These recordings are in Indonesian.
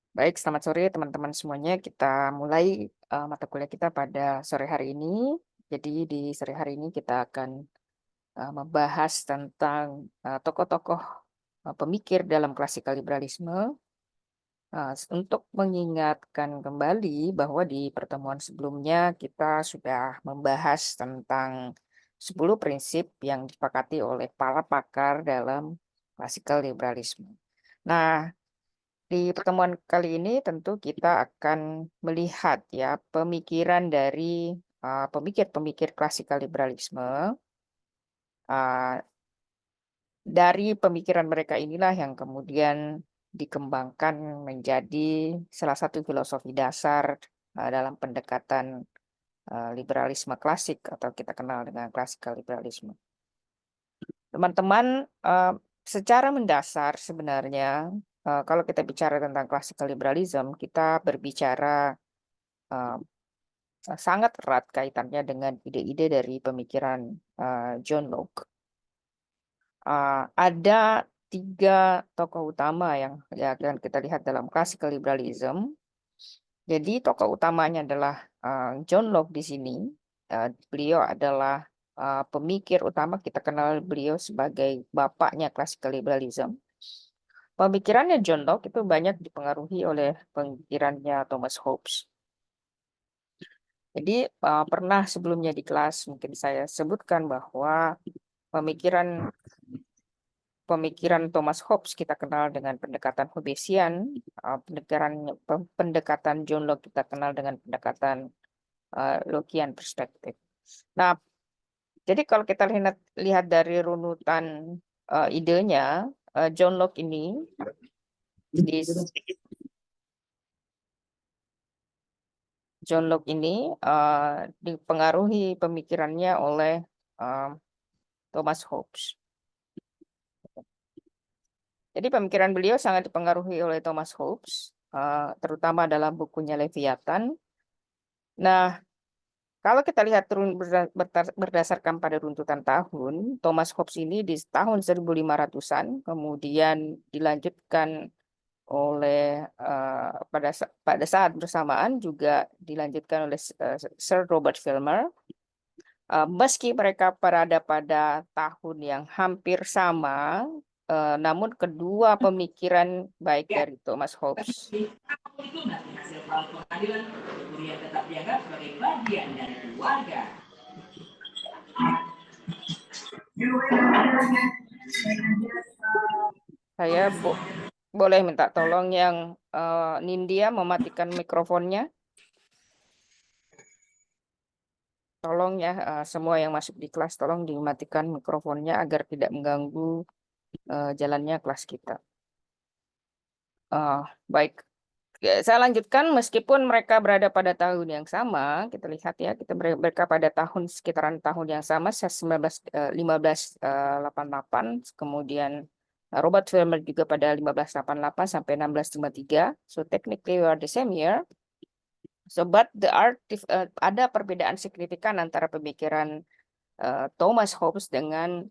Baik, selamat sore teman-teman semuanya. Kita mulai mata kuliah kita pada sore hari ini. Jadi di sore hari ini kita akan membahas tentang tokoh-tokoh pemikir dalam klasikal liberalisme. Untuk mengingatkan kembali bahwa di pertemuan sebelumnya kita sudah membahas tentang 10 prinsip yang disepakati oleh para pakar dalam klasikal liberalisme. Nah, di pertemuan kali ini tentu kita akan melihat ya pemikiran dari pemikir-pemikir klasikal liberalisme. Uh, dari pemikiran mereka inilah yang kemudian dikembangkan menjadi salah satu filosofi dasar dalam pendekatan liberalisme klasik atau kita kenal dengan klasikal liberalisme. Teman-teman, secara mendasar sebenarnya kalau kita bicara tentang classical liberalism, kita berbicara eh, sangat erat kaitannya dengan ide-ide dari pemikiran John Locke. Ada 3 tokoh utama yang akan kita lihat dalam classical liberalism. Jadi tokoh utamanya adalah John Locke di sini. Beliau adalah pemikir utama, kita kenal beliau sebagai bapaknya classical liberalism. Pemikirannya John Locke itu banyak dipengaruhi oleh pemikirannya Thomas Hobbes. Jadi pernah sebelumnya di kelas mungkin saya sebutkan bahwa pemikiran pemikiran Thomas Hobbes kita kenal dengan pendekatan Hobbesian, pendekatan John Locke kita kenal dengan pendekatan Lockean perspektif. Nah, jadi kalau kita lihat dari runutan idenya, John Locke ini di John Locke ini dipengaruhi pemikirannya oleh Thomas Hobbes. Jadi pemikiran beliau sangat dipengaruhi oleh Thomas Hobbes, terutama dalam bukunya Leviathan. Nah, kalau kita lihat berdasarkan pada runtutan tahun, Thomas Hobbes ini di tahun 1500-an, kemudian dilanjutkan oleh pada saat bersamaan juga dilanjutkan oleh Sir Robert Filmer. Meski mereka berada pada tahun yang hampir sama, namun kedua pemikiran baik dari Thomas Hobbes itu nanti hasil pengadilan kemudian tetap dianggap sebagai bagian dari keluarga. Saya boleh minta tolong yang Nindya mematikan mikrofonnya. Tolong ya semua yang masuk di kelas tolong dimatikan mikrofonnya agar tidak mengganggu jalannya kelas kita. Baik. Saya lanjutkan, meskipun mereka berada pada tahun yang sama, kita lihat ya, mereka pada sekitaran tahun yang sama, 1588, kemudian Robert Filmer juga pada 1588 sampai 1653. So technically we are the same year. So but ada perbedaan signifikan antara pemikiran Thomas Hobbes dengan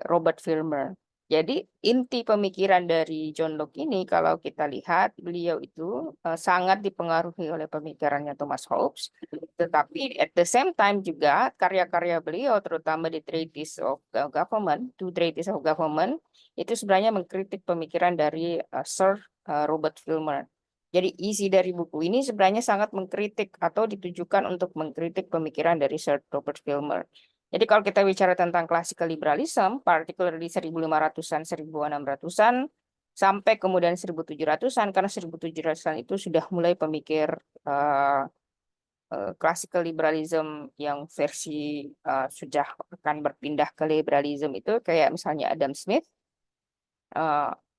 Robert Filmer. Jadi inti pemikiran dari John Locke ini kalau kita lihat beliau itu sangat dipengaruhi oleh pemikirannya Thomas Hobbes, tetapi at the same time juga karya-karya beliau terutama di Treatise of Government, Treatise of Government itu sebenarnya mengkritik pemikiran dari Sir Robert Filmer. Jadi isi dari buku ini sebenarnya sangat mengkritik atau ditujukan untuk mengkritik pemikiran dari Sir Robert Filmer. Jadi kalau kita bicara tentang classical liberalism, particularly 1500-an, 1600-an, sampai kemudian 1700-an, karena 1700-an itu sudah mulai pemikir classical liberalism yang versi sudah akan berpindah ke liberalism itu, kayak misalnya Adam Smith.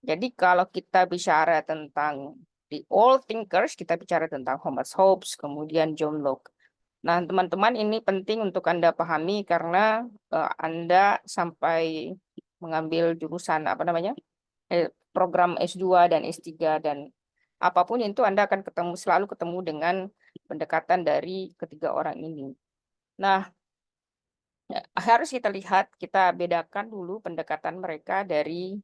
Jadi kalau kita bicara tentang the old thinkers, kita bicara tentang Thomas Hobbes, kemudian John Locke. Nah, teman-teman, ini penting untuk Anda pahami karena Anda sampai mengambil jurusan program S2 dan S3 dan apapun itu Anda akan selalu ketemu dengan pendekatan dari ketiga orang ini. Nah, harus kita lihat, kita bedakan dulu pendekatan mereka dari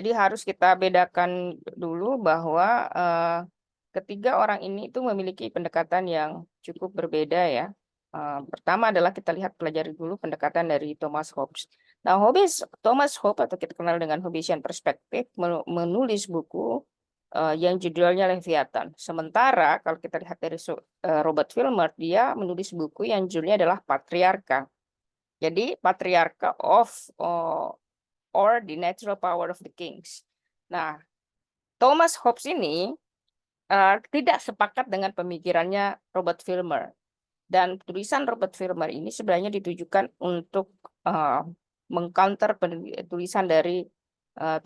Jadi harus kita bedakan dulu bahwa ketiga orang ini itu memiliki pendekatan yang cukup berbeda ya. Pertama adalah kita lihat pelajari dulu pendekatan dari Thomas Hobbes. Nah, Thomas Hobbes atau kita kenal dengan Hobbesian Perspective menulis buku yang judulnya Leviathan. Sementara kalau kita lihat dari Robert Filmer, dia menulis buku yang judulnya adalah Patriarka. Jadi Patriarka or the Natural Power of the Kings. Nah, Thomas Hobbes ini tidak sepakat dengan pemikirannya Robert Filmer. Dan tulisan Robert Filmer ini sebenarnya ditujukan untuk mengcounter tulisan dari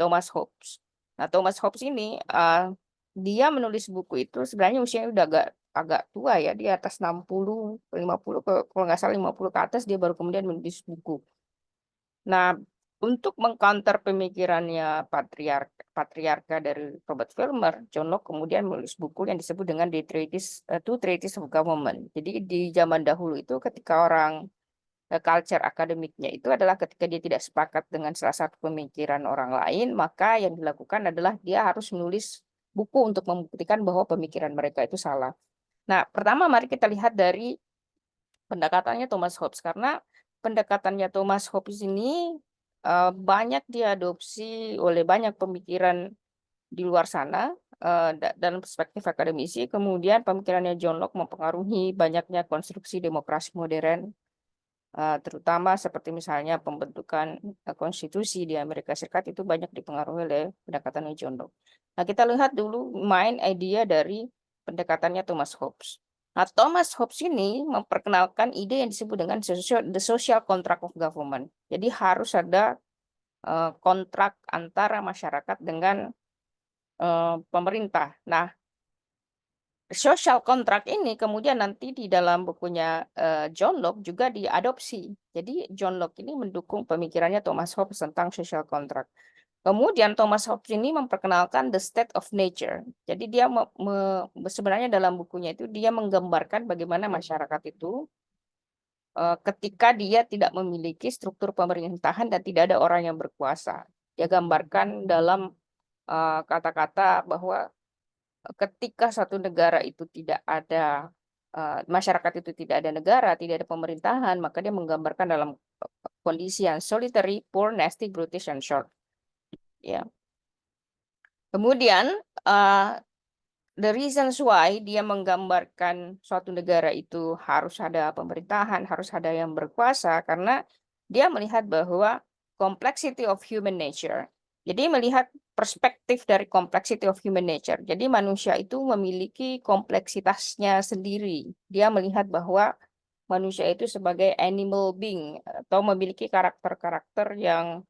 Thomas Hobbes. Nah, Thomas Hobbes ini dia menulis buku itu sebenarnya usianya udah agak tua ya, di atas 60, 50 kalau nggak salah 50 ke atas dia baru kemudian menulis buku. Nah, untuk mengcounter pemikirannya patriarka dari Robert Filmer, John Locke kemudian menulis buku yang disebut dengan Two Treatises of Government. Jadi di zaman dahulu itu ketika orang culture akademiknya itu adalah ketika dia tidak sepakat dengan salah satu pemikiran orang lain, maka yang dilakukan adalah dia harus menulis buku untuk membuktikan bahwa pemikiran mereka itu salah. Nah, pertama mari kita lihat dari pendekatannya Thomas Hobbes, karena pendekatannya Thomas Hobbes ini banyak diadopsi oleh banyak pemikiran di luar sana dalam perspektif akademisi. Kemudian pemikirannya John Locke mempengaruhi banyaknya konstruksi demokrasi modern, terutama seperti misalnya pembentukan konstitusi di Amerika Serikat itu banyak dipengaruhi oleh pendekatannya John Locke. Nah, kita lihat dulu main idea dari pendekatannya Thomas Hobbes. Nah, Thomas Hobbes ini memperkenalkan ide yang disebut dengan the social contract of government. Jadi harus ada kontrak antara masyarakat dengan pemerintah. Nah, social contract ini kemudian nanti di dalam bukunya John Locke juga diadopsi. Jadi John Locke ini mendukung pemikirannya Thomas Hobbes tentang social contract. Kemudian Thomas Hobbes ini memperkenalkan the state of nature. Jadi dia sebenarnya dalam bukunya itu dia menggambarkan bagaimana masyarakat itu ketika dia tidak memiliki struktur pemerintahan dan tidak ada orang yang berkuasa. Dia gambarkan dalam kata-kata bahwa ketika satu negara itu tidak ada masyarakat itu tidak ada negara, tidak ada pemerintahan, maka dia menggambarkan dalam kondisi yang solitary, poor, nasty, brutish, and short. Ya. Kemudian the reasons why dia menggambarkan suatu negara itu harus ada pemerintahan, harus ada yang berkuasa, karena dia melihat bahwa complexity of human nature. Jadi melihat perspektif dari complexity of human nature. Jadi manusia itu memiliki kompleksitasnya sendiri. Dia melihat bahwa manusia itu sebagai animal being atau memiliki karakter-karakter yang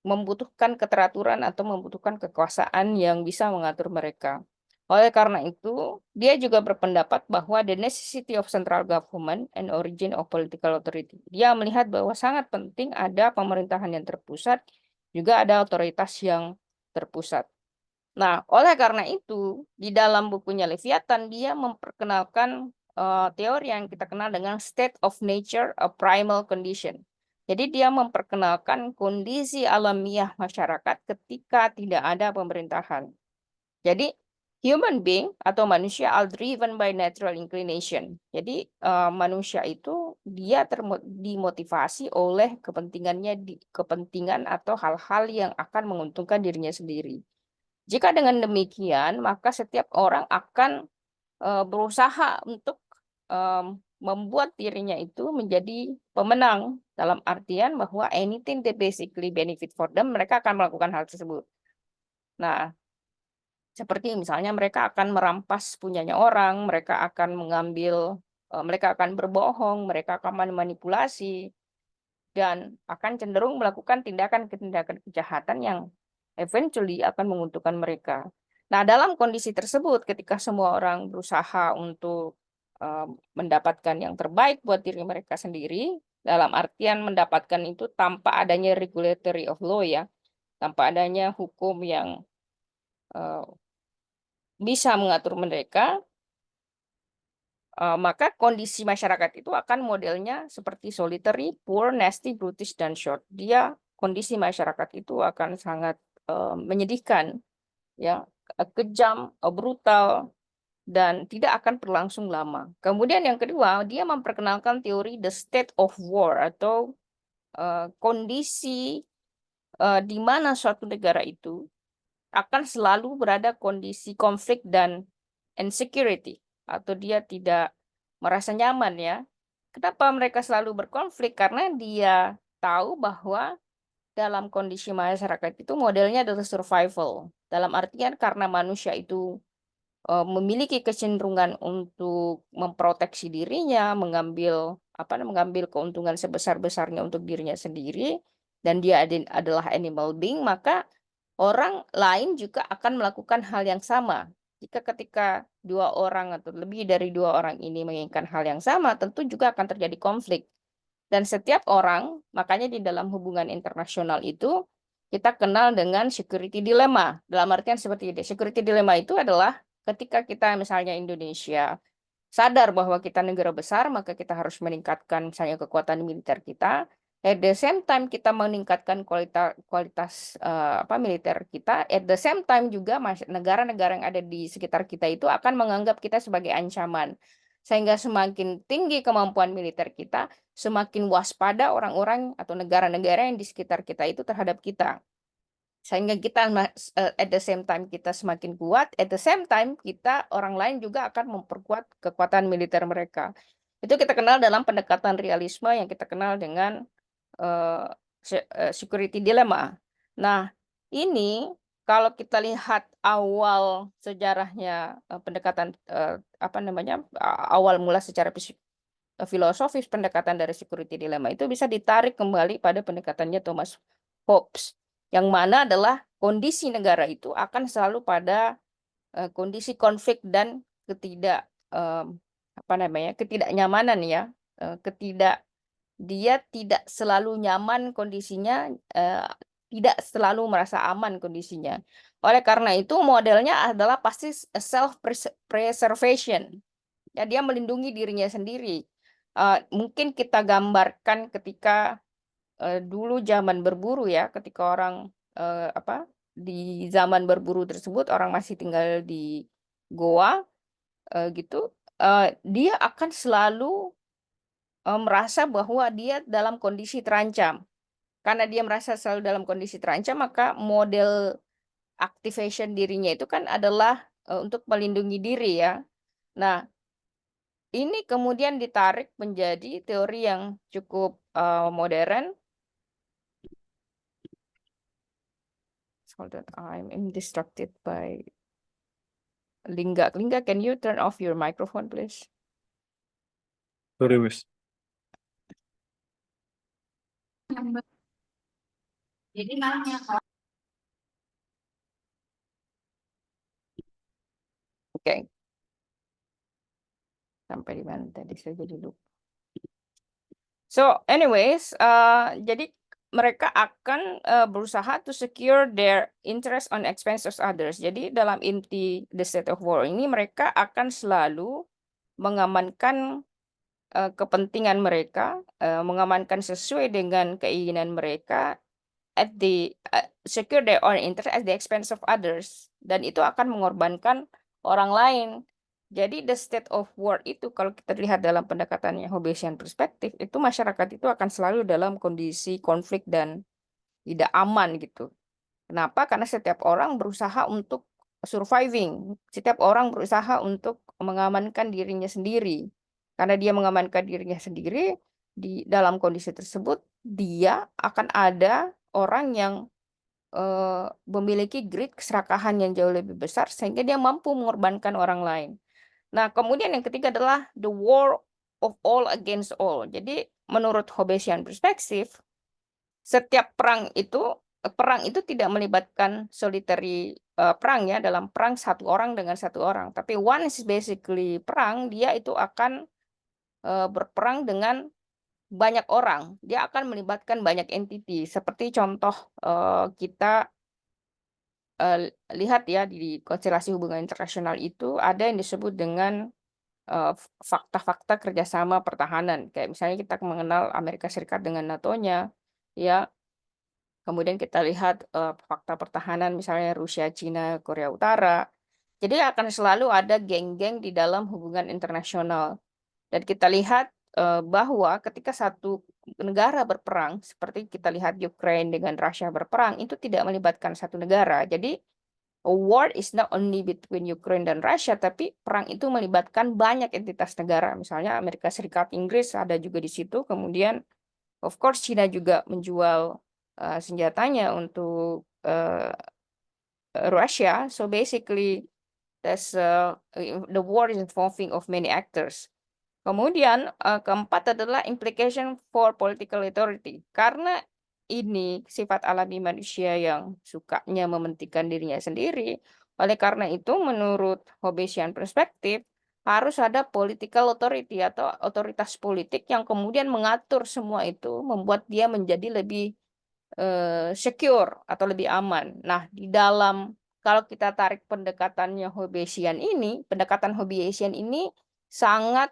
membutuhkan keteraturan atau membutuhkan kekuasaan yang bisa mengatur mereka. Oleh karena itu, dia juga berpendapat bahwa the necessity of central government and origin of political authority. Dia melihat bahwa sangat penting ada pemerintahan yang terpusat, juga ada otoritas yang terpusat. Nah, oleh karena itu, di dalam bukunya Leviathan, dia memperkenalkan teori yang kita kenal dengan state of nature, a primal condition. Jadi dia memperkenalkan kondisi alamiah masyarakat ketika tidak ada pemerintahan. Jadi human being atau manusia are driven by natural inclination. Jadi manusia itu dia dimotivasi oleh kepentingan atau hal-hal yang akan menguntungkan dirinya sendiri. Jika dengan demikian, maka setiap orang akan berusaha untuk membuat dirinya itu menjadi pemenang, dalam artian bahwa anything that basically benefit for them, mereka akan melakukan hal tersebut. Nah, seperti misalnya mereka akan merampas punyanya orang, mereka akan mereka akan berbohong, mereka akan memanipulasi, dan akan cenderung melakukan tindakan-tindakan kejahatan yang eventually akan menguntungkan mereka. Nah, dalam kondisi tersebut, ketika semua orang berusaha untuk mendapatkan yang terbaik buat diri mereka sendiri, dalam artian mendapatkan itu tanpa adanya regulatory of law ya, tanpa adanya hukum yang bisa mengatur mereka, maka kondisi masyarakat itu akan modelnya seperti solitary, poor, nasty, brutish, dan short. Dia kondisi masyarakat itu akan sangat menyedihkan, ya, kejam, brutal, dan tidak akan berlangsung lama. Kemudian yang kedua, dia memperkenalkan teori the state of war atau kondisi di mana suatu negara itu akan selalu berada kondisi konflik dan insecurity, atau dia tidak merasa nyaman, ya. Kenapa mereka selalu berkonflik? Karena dia tahu bahwa dalam kondisi masyarakat itu modelnya adalah survival. Dalam artian karena manusia itu memiliki kecenderungan untuk memproteksi dirinya, mengambil keuntungan sebesar-besarnya untuk dirinya sendiri, dan dia adalah animal being, maka orang lain juga akan melakukan hal yang sama. Ketika dua orang atau lebih dari dua orang ini menginginkan hal yang sama, tentu juga akan terjadi konflik. Dan setiap orang, makanya di dalam hubungan internasional itu, kita kenal dengan security dilemma. Dalam artian seperti ini, security dilemma itu adalah ketika kita misalnya Indonesia sadar bahwa kita negara besar, maka kita harus meningkatkan misalnya kekuatan militer kita. At the same time kita meningkatkan kualitas militer kita. At the same time juga negara-negara yang ada di sekitar kita itu akan menganggap kita sebagai ancaman. Sehingga semakin tinggi kemampuan militer kita, semakin waspada orang-orang atau negara-negara yang di sekitar kita itu terhadap kita. Sehingga kita at the same time kita semakin kuat, at the same time kita orang lain juga akan memperkuat kekuatan militer mereka. Itu kita kenal dalam pendekatan realisme yang kita kenal dengan security dilemma. Nah, ini kalau kita lihat awal sejarahnya pendekatan awal mula secara filosofis pendekatan dari security dilemma itu bisa ditarik kembali pada pendekatannya Thomas Hobbes, yang mana adalah kondisi negara itu akan selalu pada kondisi konflik dan ketidaknyamanan, ya, dia tidak selalu nyaman kondisinya, tidak selalu merasa aman kondisinya. Oleh karena itu modelnya adalah pasti self preservation. Ya, dia melindungi dirinya sendiri. Mungkin kita gambarkan ketika dulu zaman berburu, ya, ketika orang di zaman berburu tersebut orang masih tinggal di goa gitu, dia akan selalu merasa bahwa dia dalam kondisi terancam. Karena dia merasa selalu dalam kondisi terancam, maka model activation dirinya itu kan adalah untuk melindungi diri, ya. Nah, ini kemudian ditarik menjadi teori yang cukup modern. Hold on, I'm distracted by Lingga. Lingga, can you turn off your microphone, please? Sorry, Miss. Jadi malahnya Oke. Sampai di mana tadi saya jadi lupa. So, anyways, jadi mereka akan berusaha to secure their interest on expense of others. Jadi dalam inti the state of war ini mereka akan selalu mengamankan kepentingan mereka, mengamankan sesuai dengan keinginan mereka at the secure their own interest at the expense of others, dan itu akan mengorbankan orang lain. Jadi the state of war itu kalau kita lihat dalam pendekatannya Hobbesian perspektif, itu masyarakat itu akan selalu dalam kondisi konflik dan tidak aman gitu. Kenapa? Karena setiap orang berusaha untuk surviving, setiap orang berusaha untuk mengamankan dirinya sendiri. Karena dia mengamankan dirinya sendiri, di dalam kondisi tersebut dia akan ada orang yang memiliki grit keserakahan yang jauh lebih besar sehingga dia mampu mengorbankan orang lain. Nah, kemudian yang ketiga adalah the war of all against all. Jadi menurut Hobbesian perspektif, setiap perang itu tidak melibatkan solitary perang, ya, dalam perang satu orang dengan satu orang. Tapi once basically perang, dia itu akan berperang dengan banyak orang. Dia akan melibatkan banyak entiti. Seperti contoh kita lihat, ya, di konstelasi hubungan internasional itu ada yang disebut dengan fakta-fakta kerjasama pertahanan. Kayak misalnya kita mengenal Amerika Serikat dengan NATO-nya, ya. Kemudian kita lihat fakta pertahanan misalnya Rusia, Cina, Korea Utara. Jadi akan selalu ada geng-geng di dalam hubungan internasional. Dan kita lihat bahwa ketika satu negara berperang, seperti kita lihat Ukraine dengan Rusia berperang, itu tidak melibatkan satu negara. Jadi a war is not only between Ukraine dan Russia, tapi perang itu melibatkan banyak entitas negara. Misalnya Amerika Serikat, Inggris ada juga di situ. Kemudian of course Cina juga menjual senjatanya untuk Russia. So basically the war is involving of many actors. Kemudian keempat adalah implication for political authority. Karena ini sifat alami manusia yang sukanya mementingkan dirinya sendiri. Oleh karena itu menurut Hobbesian perspektif harus ada political authority atau otoritas politik yang kemudian mengatur semua itu, membuat dia menjadi lebih secure atau lebih aman. Nah, di dalam kalau kita tarik pendekatannya Hobbesian ini, pendekatan Hobbesian ini sangat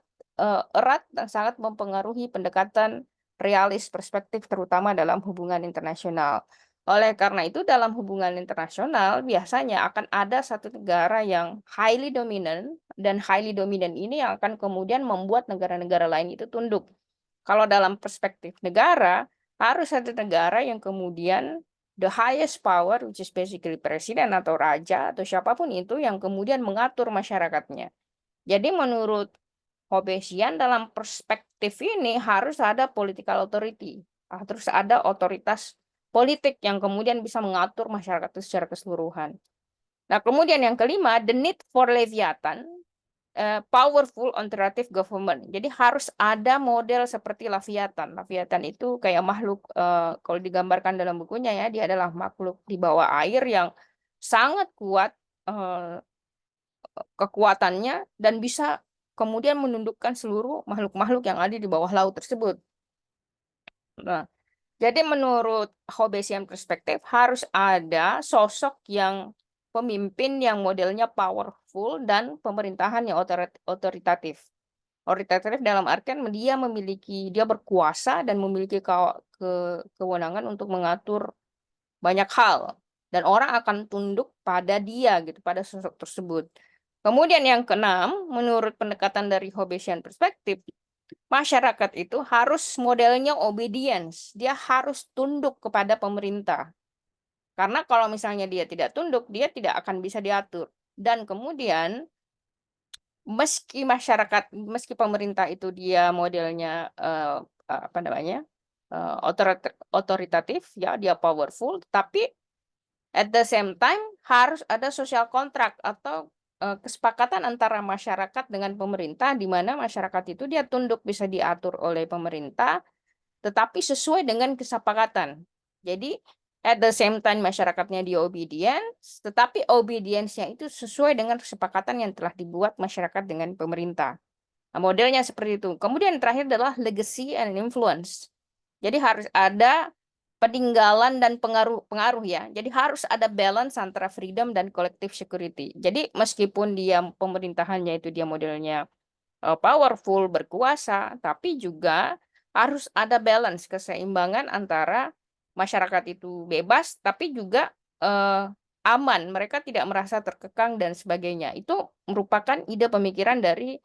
erat dan sangat mempengaruhi pendekatan realis perspektif terutama dalam hubungan internasional. Oleh karena itu dalam hubungan internasional biasanya akan ada satu negara yang highly dominant dan highly dominant ini yang akan kemudian membuat negara-negara lain itu tunduk. Kalau dalam perspektif negara harus ada negara yang kemudian the highest power which is basically presiden atau raja atau siapapun itu yang kemudian mengatur masyarakatnya. Jadi menurut Hobbesian dalam perspektif ini harus ada political authority, harus ada otoritas politik yang kemudian bisa mengatur masyarakat itu secara keseluruhan. Nah, kemudian yang kelima, the need for Leviathan, powerful alternative government. Jadi harus ada model seperti Leviathan. Leviathan itu kayak makhluk, kalau digambarkan dalam bukunya ya, dia adalah makhluk di bawah air yang sangat kuat kekuatannya dan bisa kemudian menundukkan seluruh makhluk-makhluk yang ada di bawah laut tersebut. Nah, jadi menurut Hobbesian perspektif harus ada sosok yang pemimpin yang modelnya powerful dan pemerintahan yang otoritatif. Otoritatif dalam artian dia berkuasa dan memiliki kewenangan untuk mengatur banyak hal dan orang akan tunduk pada dia gitu, pada sosok tersebut. Kemudian yang keenam, menurut pendekatan dari Hobbesian perspektif, masyarakat itu harus modelnya obedience. Dia harus tunduk kepada pemerintah. Karena kalau misalnya dia tidak tunduk, dia tidak akan bisa diatur. Dan kemudian meski pemerintah itu dia modelnya apa namanya? Otoritatif ya, dia powerful, tapi at the same time harus ada social contract atau kesepakatan antara masyarakat dengan pemerintah di mana masyarakat itu dia tunduk bisa diatur oleh pemerintah tetapi sesuai dengan kesepakatan. Jadi at the same time masyarakatnya dia obedience tetapi obedience-nya itu sesuai dengan kesepakatan yang telah dibuat masyarakat dengan pemerintah. Nah, modelnya seperti itu. Kemudian terakhir adalah legacy and influence. Jadi harus ada peninggalan dan pengaruh ya. Jadi harus ada balance antara freedom dan collective security. Jadi meskipun dia pemerintahannya itu dia modelnya powerful, berkuasa, tapi juga harus ada balance, keseimbangan antara masyarakat itu bebas, tapi juga aman. Mereka tidak merasa terkekang dan sebagainya. Itu merupakan ide pemikiran dari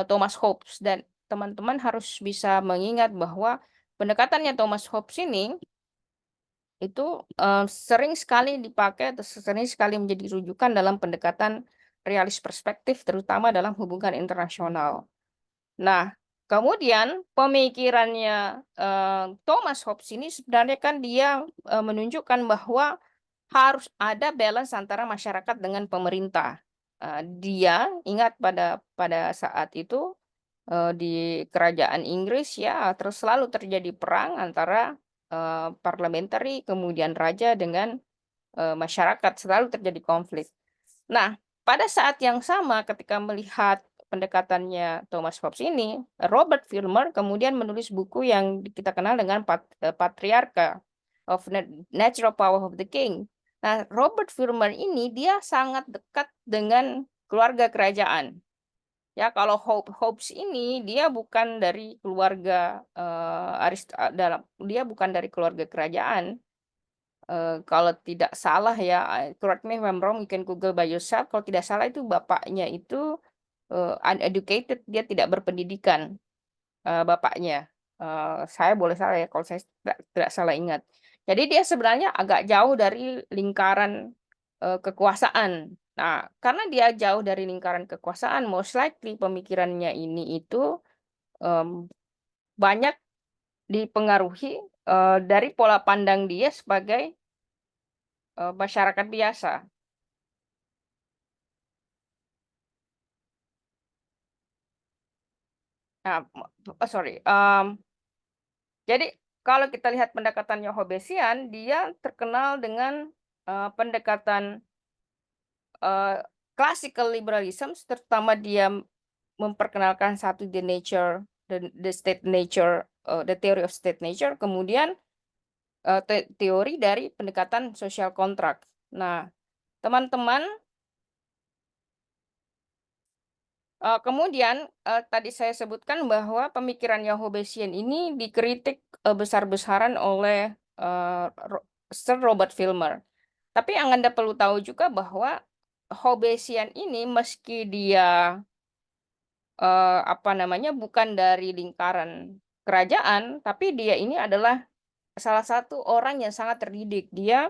Thomas Hobbes dan teman-teman harus bisa mengingat bahwa pendekatannya Thomas Hobbes ini itu sering sekali dipakai atau sering sekali menjadi rujukan dalam pendekatan realis perspektif terutama dalam hubungan internasional. Nah, kemudian pemikirannya Thomas Hobbes ini sebenarnya kan dia menunjukkan bahwa harus ada balance antara masyarakat dengan pemerintah. Dia ingat pada saat itu di kerajaan Inggris ya terus selalu terjadi perang antara parliamentary kemudian raja dengan masyarakat selalu terjadi konflik. Nah, pada saat yang sama ketika melihat pendekatannya Thomas Hobbes ini, Robert Filmer kemudian menulis buku yang kita kenal dengan Patriarcha of Natural Power of the King. Nah, Robert Filmer ini dia sangat dekat dengan keluarga kerajaan. Ya, kalau Hobbes ini dia bukan dari keluarga dia bukan dari keluarga kerajaan. Kalau tidak salah ya, correct me if I'm wrong, you can Google by yourself. Kalau tidak salah itu bapaknya itu uneducated, dia tidak berpendidikan, bapaknya. Saya boleh salah ya kalau saya tidak salah ingat. Jadi dia sebenarnya agak jauh dari lingkaran kekuasaan. Nah, karena dia jauh dari lingkaran kekuasaan, most likely pemikirannya ini itu banyak dipengaruhi dari pola pandang dia sebagai masyarakat biasa. Nah, sorry. Jadi kalau kita lihat pendekatannya Hobbesian, dia terkenal dengan pendekatan classical liberalism, terutama dia memperkenalkan satu the nature, the state nature, the theory of state nature, kemudian teori dari pendekatan social contract. Nah, teman-teman, kemudian tadi saya sebutkan bahwa pemikirannya Hobbesian ini dikritik besar-besaran oleh Sir Robert Filmer. Tapi yang Anda perlu tahu juga bahwa Hobbesian ini meski dia bukan dari lingkaran kerajaan, tapi dia ini adalah salah satu orang yang sangat terdidik. Dia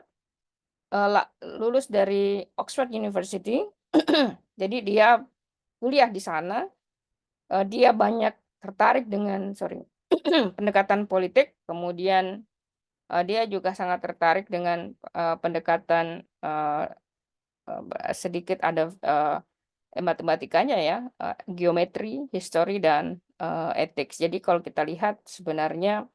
lulus dari Oxford University, jadi dia kuliah di sana. Dia banyak tertarik dengan pendekatan politik, kemudian dia juga sangat tertarik dengan pendekatan sedikit ada matematikanya ya, geometri, history, dan ethics. Jadi kalau kita lihat sebenarnya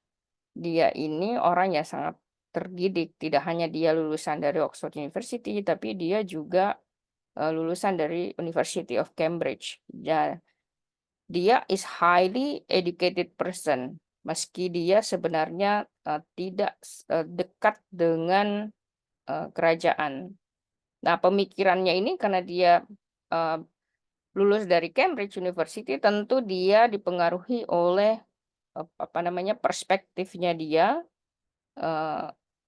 dia ini orang yang sangat terdidik. Tidak hanya dia lulusan dari Oxford University, tapi dia juga lulusan dari University of Cambridge. Ya, dia is highly educated person, meski dia sebenarnya tidak dekat dengan kerajaan. Nah, pemikirannya ini karena dia lulus dari Cambridge University, tentu dia dipengaruhi oleh perspektifnya dia.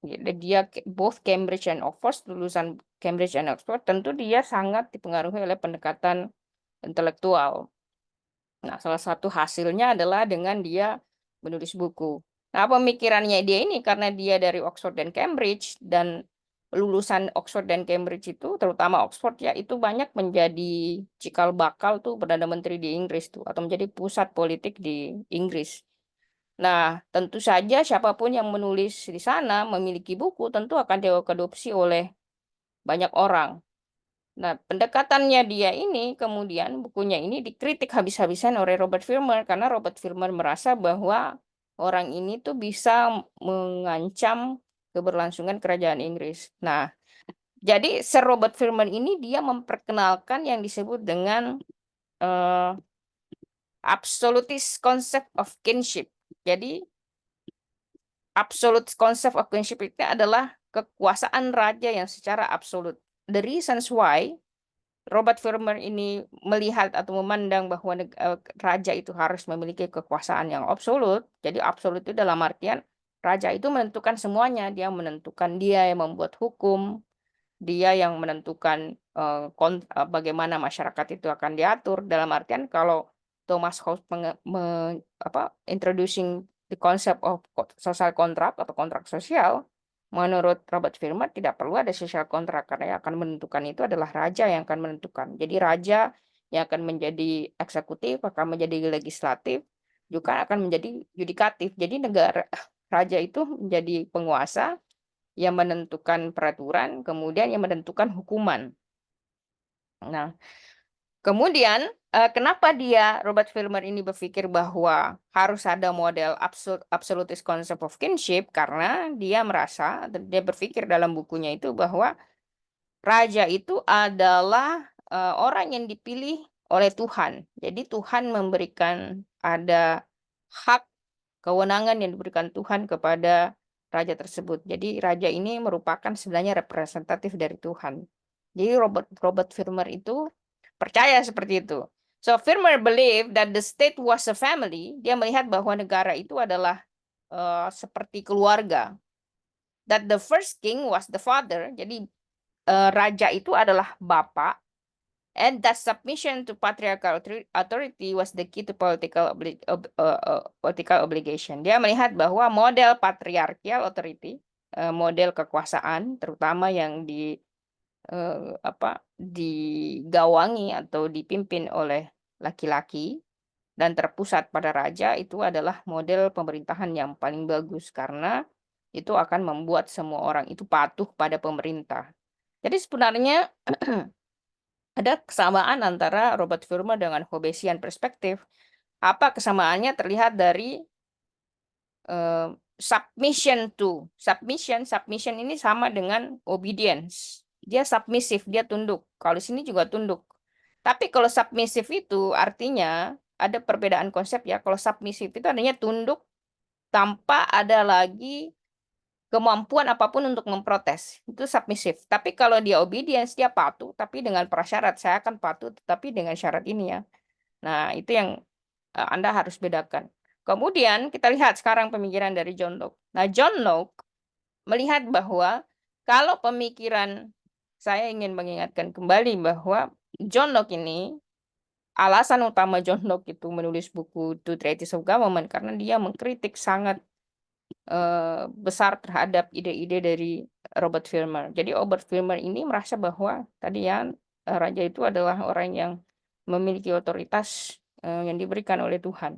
Dia both Cambridge and Oxford, lulusan Cambridge and Oxford, tentu dia sangat dipengaruhi oleh pendekatan intelektual. Nah, salah satu hasilnya adalah dengan dia menulis buku. Nah, pemikirannya dia ini karena dia dari Oxford dan Cambridge, dan lulusan Oxford dan Cambridge itu, terutama Oxford ya, itu banyak menjadi cikal bakal tuh Perdana Menteri di Inggris tuh, atau menjadi pusat politik di Inggris. Nah, tentu saja siapapun yang menulis di sana memiliki buku tentu akan diadopsi oleh banyak orang. Nah, pendekatannya dia ini, kemudian bukunya ini dikritik habis-habisan oleh Robert Filmer, karena Robert Filmer merasa bahwa orang ini tuh bisa mengancam keberlangsungan kerajaan Inggris. Nah, jadi Sir Robert Filmer ini dia memperkenalkan yang disebut dengan absolutist concept of kinship. Jadi, absolute concept of kinship itu adalah kekuasaan raja yang secara absolut. The reasons why Robert Filmer ini melihat atau memandang bahwa raja itu harus memiliki kekuasaan yang absolut. Jadi absolut itu dalam artian raja itu menentukan semuanya. Dia menentukan, dia yang membuat hukum, dia yang menentukan bagaimana masyarakat itu akan diatur. Dalam artian kalau Thomas Hobbes introducing the concept of social contract atau kontrak sosial, menurut Robert Filmer tidak perlu ada social contract, karena yang akan menentukan itu adalah raja yang akan menentukan. Jadi raja yang akan menjadi eksekutif, akan menjadi legislatif, juga akan menjadi yudikatif. Jadi raja itu menjadi penguasa yang menentukan peraturan, kemudian yang menentukan hukuman. Nah, kemudian kenapa Robert Filmer ini berpikir bahwa harus ada model absolutist concept of kinship? Karena dia merasa, dia berpikir dalam bukunya itu bahwa raja itu adalah orang yang dipilih oleh Tuhan. Jadi Tuhan memberikan ada hak kewenangan yang diberikan Tuhan kepada raja tersebut. Jadi raja ini merupakan sebenarnya representatif dari Tuhan. Jadi Robert Filmer itu percaya seperti itu. So Filmer believe that the state was a family. Dia melihat bahwa negara itu adalah seperti keluarga. that the first king was the father. Jadi raja itu adalah bapak, and that submission to patriarchal authority was the key to political obligation. Dia melihat bahwa model patriarchal authority, model kekuasaan, terutama yang digawangi atau dipimpin oleh laki-laki dan terpusat pada raja, itu adalah model pemerintahan yang paling bagus karena itu akan membuat semua orang itu patuh pada pemerintah. Jadi sebenarnya ada kesamaan antara Robert Furman dengan Hobbesian perspektif. Apa kesamaannya? Terlihat dari submission to submission ini sama dengan obedience. Dia submissive, dia tunduk. Kalau sini juga tunduk. Tapi kalau submissive itu artinya ada perbedaan konsep ya. Kalau submissive itu artinya tunduk tanpa ada lagi kemampuan apapun untuk memprotes. Itu submissive. Tapi kalau dia obedience, dia patuh, tapi dengan prasyarat. Saya akan patuh, tetapi dengan syarat ini ya. Nah, itu yang Anda harus bedakan. Kemudian kita lihat sekarang pemikiran dari John Locke. Nah, John Locke melihat bahwa kalau pemikiran, saya ingin mengingatkan kembali bahwa John Locke ini, alasan utama John Locke itu menulis buku Two Treatises of Government karena dia mengkritik sangat besar terhadap ide-ide dari Robert Filmer. Jadi Robert Filmer ini merasa bahwa tadi ya raja itu adalah orang yang memiliki otoritas yang diberikan oleh Tuhan.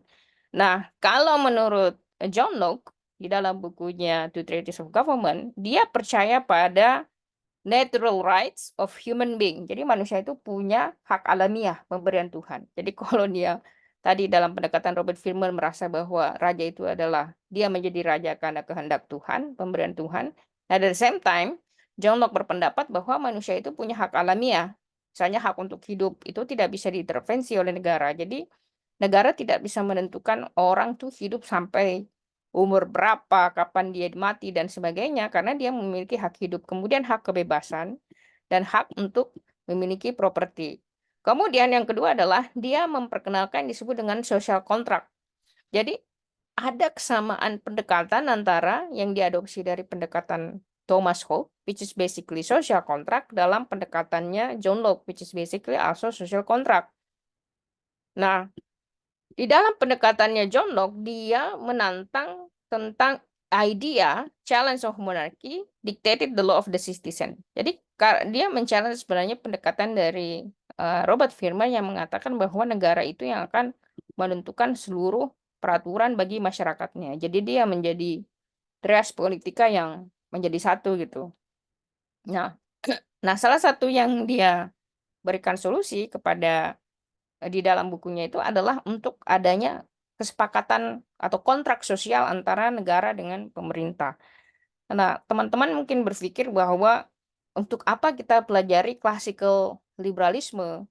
Nah, kalau menurut John Locke di dalam bukunya Two Treatises of Government, dia percaya pada natural rights of human being. Jadi manusia itu punya hak alamiah pemberian Tuhan. Jadi kalau dia tadi dalam pendekatan Robert Filmer merasa bahwa raja itu adalah dia menjadi raja karena kehendak Tuhan, pemberian Tuhan. Nah, at the same time, John Locke berpendapat bahwa manusia itu punya hak alamiah. Misalnya hak untuk hidup itu tidak bisa diintervensi oleh negara. Jadi negara tidak bisa menentukan orang tuh hidup sampai umur berapa, kapan dia mati, dan sebagainya, karena dia memiliki hak hidup. Kemudian hak kebebasan dan hak untuk memiliki properti. Kemudian yang kedua adalah dia memperkenalkan disebut dengan social contract. Jadi ada kesamaan pendekatan antara yang diadopsi dari pendekatan Thomas Hobbes, which is basically social contract, dalam pendekatannya John Locke, which is basically also social contract. Nah, di dalam pendekatannya John Locke, dia menantang tentang idea challenge of monarchy dictated the law of the citizen. Jadi dia men-challenge sebenarnya pendekatan dari Robert Firman yang mengatakan bahwa negara itu yang akan menentukan seluruh peraturan bagi masyarakatnya. Jadi dia menjadi res politika yang menjadi satu gitu. Nah, salah satu yang dia berikan solusi kepada di dalam bukunya itu adalah untuk adanya kesepakatan atau kontrak sosial antara negara dengan pemerintah. Nah, teman-teman mungkin berpikir bahwa untuk apa kita pelajari klasikal liberalisme,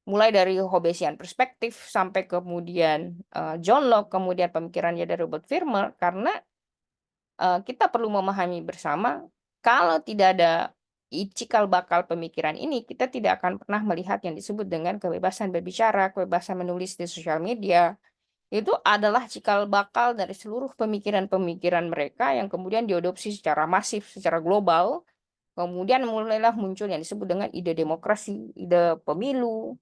mulai dari Hobbesian perspektif sampai kemudian John Locke, kemudian pemikirannya dari Robert Firmer, karena kita perlu memahami bersama kalau tidak ada cikal bakal pemikiran ini, kita tidak akan pernah melihat yang disebut dengan kebebasan berbicara, kebebasan menulis di sosial media. Itu adalah cikal bakal dari seluruh pemikiran-pemikiran mereka yang kemudian diadopsi secara masif, secara global. Kemudian mulailah muncul yang disebut dengan ide demokrasi, ide pemilu,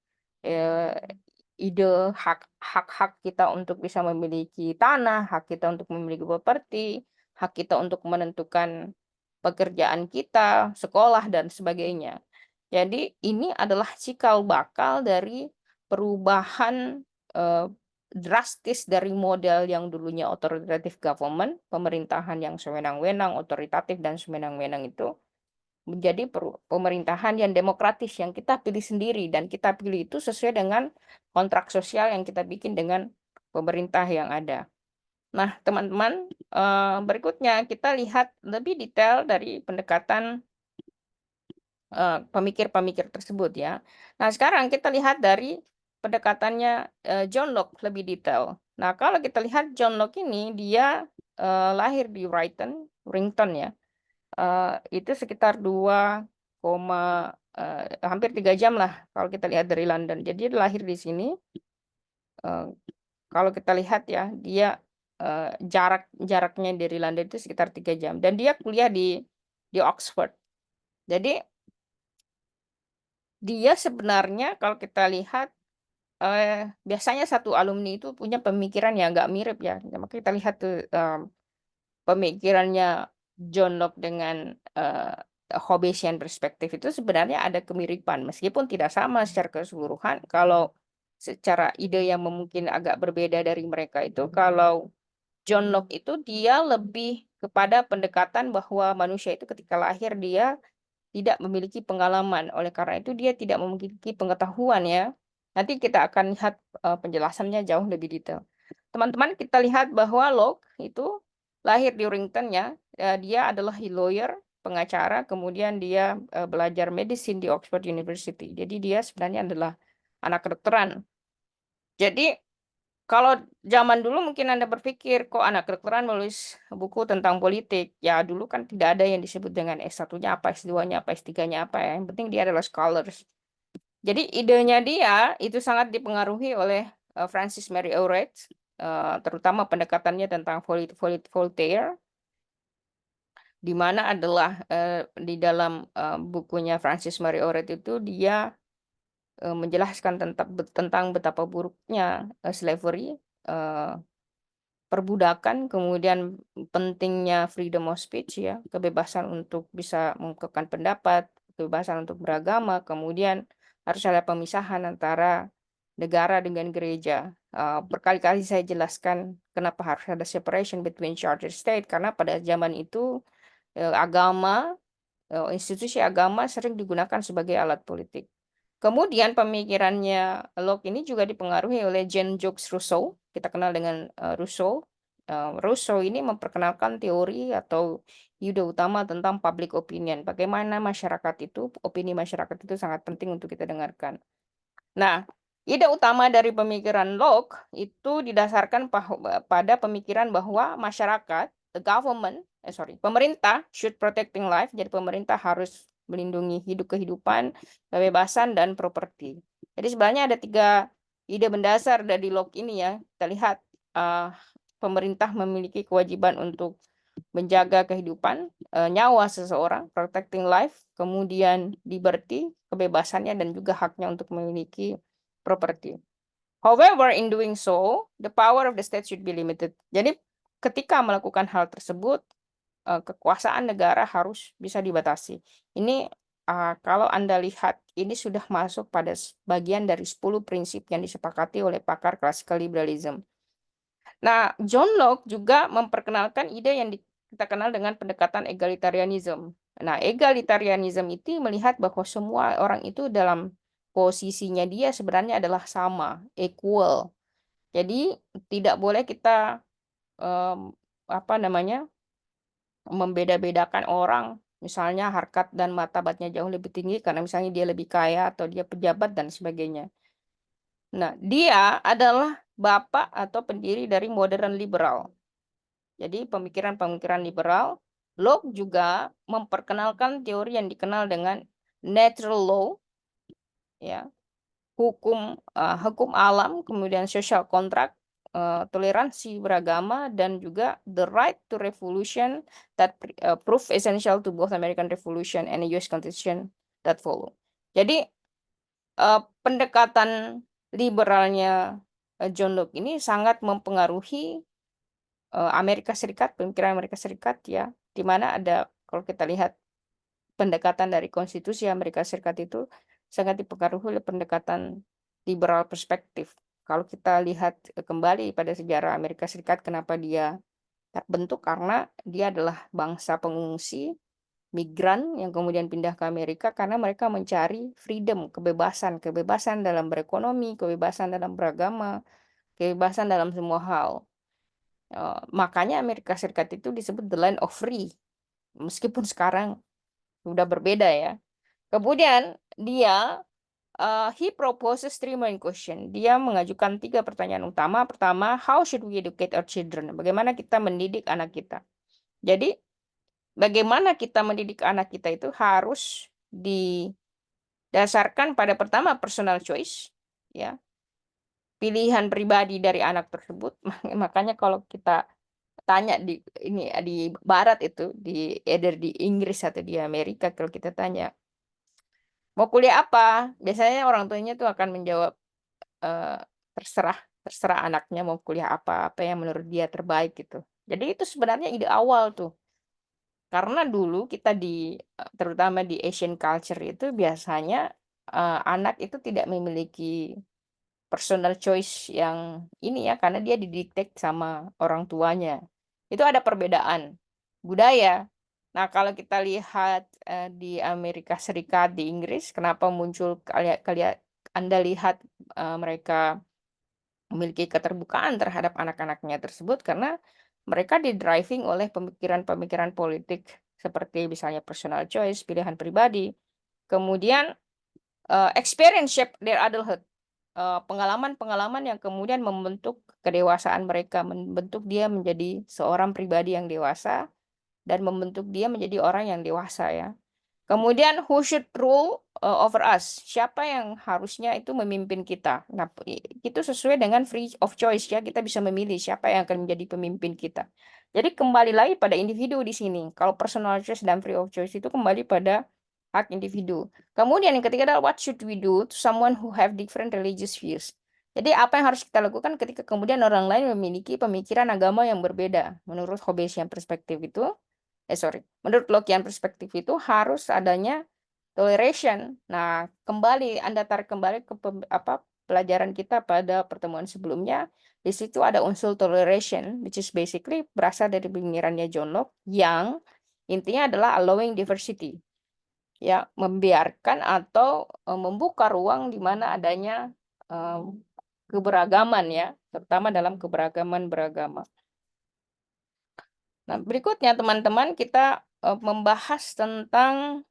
ide hak-hak kita untuk bisa memiliki tanah, hak kita untuk memiliki properti, hak kita untuk menentukan pekerjaan kita, sekolah, dan sebagainya. Jadi ini adalah cikal bakal dari perubahan drastis dari model yang dulunya authoritative government, pemerintahan yang sewenang-wenang, otoritatif dan sewenang-wenang itu, menjadi pemerintahan yang demokratis yang kita pilih sendiri, dan kita pilih itu sesuai dengan kontrak sosial yang kita bikin dengan pemerintah yang ada. Nah, teman-teman, berikutnya kita lihat lebih detail dari pendekatan pemikir-pemikir tersebut ya. Nah, sekarang kita lihat dari pendekatannya John Locke lebih detail. Nah, kalau kita lihat John Locke ini, dia lahir di Wrington ya. Itu sekitar hampir 3 jam lah kalau kita lihat dari London. Jadi dia lahir di sini. Kalau kita lihat ya, dia jaraknya dari London itu sekitar 3 jam. Dan dia kuliah di Oxford. Jadi dia sebenarnya kalau kita lihat biasanya satu alumni itu punya pemikiran yang agak mirip ya. Maka kita lihat tuh pemikirannya John Locke dengan Hobbesian perspektif itu sebenarnya ada kemiripan meskipun tidak sama secara keseluruhan. Kalau secara ide yang mungkin agak berbeda dari mereka itu, kalau John Locke itu dia lebih kepada pendekatan bahwa manusia itu ketika lahir dia tidak memiliki pengalaman. Oleh karena itu dia tidak memiliki pengetahuan ya. Nanti kita akan lihat penjelasannya jauh lebih detail. Teman-teman, kita lihat bahwa Locke itu lahir di Warrington ya. Dia adalah lawyer, pengacara, kemudian dia belajar medicine di Oxford University. Jadi dia sebenarnya adalah anak kedokteran. Jadi kalau zaman dulu mungkin Anda berpikir, kok anak kedokteran menulis buku tentang politik? Ya dulu kan tidak ada yang disebut dengan S1-nya apa, S2-nya apa, S3-nya apa ya. Yang penting dia adalah scholars. Jadi idenya dia itu sangat dipengaruhi oleh Francis Mary Aurich, terutama pendekatannya tentang Voltaire, di mana adalah di dalam bukunya Francis Mary Aurich itu dia menjelaskan tentang betapa buruknya slavery, perbudakan, kemudian pentingnya freedom of speech ya, kebebasan untuk bisa mengungkapkan pendapat, kebebasan untuk beragama, kemudian harus ada pemisahan antara negara dengan gereja. Berkali-kali saya jelaskan kenapa harus ada separation between church and state, karena pada zaman itu institusi agama sering digunakan sebagai alat politik. Kemudian pemikirannya Locke ini juga dipengaruhi oleh Jean-Jacques Rousseau. Kita kenal dengan Rousseau. Rousseau ini memperkenalkan teori atau ide utama tentang public opinion. Bagaimana opini masyarakat itu sangat penting untuk kita dengarkan. Nah, ide utama dari pemikiran Locke itu didasarkan pada pemikiran bahwa masyarakat, pemerintah should protecting life. Jadi pemerintah harus melindungi kehidupan, kebebasan, dan properti. Jadi sebenarnya ada 3 ide mendasar dari Locke ini ya. Kita lihat pemerintah memiliki kewajiban untuk menjaga kehidupan, nyawa seseorang, protecting life, kemudian liberty, kebebasannya, dan juga haknya untuk memiliki properti. However, in doing so, the power of the state should be limited. Jadi ketika melakukan hal tersebut, kekuasaan negara harus bisa dibatasi. Ini kalau Anda lihat, ini sudah masuk pada bagian dari 10 prinsip yang disepakati oleh pakar classical liberalism. Nah, John Locke juga memperkenalkan ide yang kita kenal dengan pendekatan egalitarianism. Nah, egalitarianism itu melihat bahwa semua orang itu dalam posisinya dia sebenarnya adalah sama, equal. Jadi tidak boleh kita membeda-bedakan orang, misalnya harkat dan martabatnya jauh lebih tinggi karena misalnya dia lebih kaya atau dia pejabat dan sebagainya. Nah, dia adalah bapak atau pendiri dari modern liberal. Jadi pemikiran-pemikiran liberal. Locke juga memperkenalkan teori yang dikenal dengan natural law, ya, hukum alam, kemudian social contract, toleransi beragama, dan juga the right to revolution that prove essential to both American Revolution and the US Constitution that follow. Jadi pendekatan liberalnya John Locke ini sangat mempengaruhi Amerika Serikat, pemikiran Amerika Serikat ya, di mana ada, kalau kita lihat pendekatan dari konstitusi Amerika Serikat itu sangat dipengaruhi oleh pendekatan liberal perspektif. Kalau kita lihat kembali pada sejarah Amerika Serikat, kenapa dia terbentuk, karena dia adalah bangsa pengungsi, migran yang kemudian pindah ke Amerika karena mereka mencari freedom, kebebasan dalam berekonomi, kebebasan dalam beragama, kebebasan dalam semua hal. Makanya Amerika Serikat itu disebut the land of free, meskipun sekarang sudah berbeda ya. Kemudian dia he proposes 3 main question. Dia mengajukan 3 pertanyaan utama. Pertama, how should we educate our children? Bagaimana kita mendidik anak kita? Jadi bagaimana kita mendidik anak kita itu harus didasarkan pada pertama personal choice, ya. pilihan pribadi dari anak tersebut. Makanya kalau kita tanya di barat itu, either di Inggris atau di Amerika, kalau kita tanya mau kuliah apa, biasanya orang tuanya tuh akan menjawab eh, terserah anaknya mau kuliah apa yang menurut dia terbaik gitu. Jadi itu sebenarnya ide awal tuh. Karena dulu kita terutama di Asian culture itu biasanya anak itu tidak memiliki personal choice yang ini ya, karena dia didikte sama orang tuanya. Itu ada perbedaan budaya. Nah, kalau kita lihat di Amerika Serikat, di Inggris, kenapa muncul Anda lihat mereka memiliki keterbukaan terhadap anak-anaknya tersebut, karena mereka di-driving oleh pemikiran-pemikiran politik seperti misalnya personal choice, pilihan pribadi, kemudian experience shape their adulthood. Pengalaman-pengalaman yang kemudian membentuk kedewasaan mereka, membentuk dia menjadi seorang pribadi yang dewasa, dan membentuk dia menjadi orang yang dewasa ya. Kemudian who should rule over us? Siapa yang harusnya itu memimpin kita? Nah, itu sesuai dengan free of choice ya. Kita bisa memilih siapa yang akan menjadi pemimpin kita. Jadi kembali lagi pada individu di sini. Kalau personal choice dan free of choice itu kembali pada hak individu. Kemudian yang ketiga adalah what should we do to someone who have different religious views. Jadi apa yang harus kita lakukan ketika kemudian orang lain memiliki pemikiran agama yang berbeda. Menurut Hobbesian perspektif itu, menurut Lockean perspektif itu harus adanya toleration. Nah, Anda tarik kembali ke pelajaran kita pada pertemuan sebelumnya. Di situ ada unsur toleration, which is basically berasal dari pemikirannya John Locke, yang intinya adalah allowing diversity. Ya, membiarkan atau membuka ruang di mana adanya keberagaman ya, terutama dalam keberagaman beragama. Nah, berikutnya teman-teman kita membahas tentang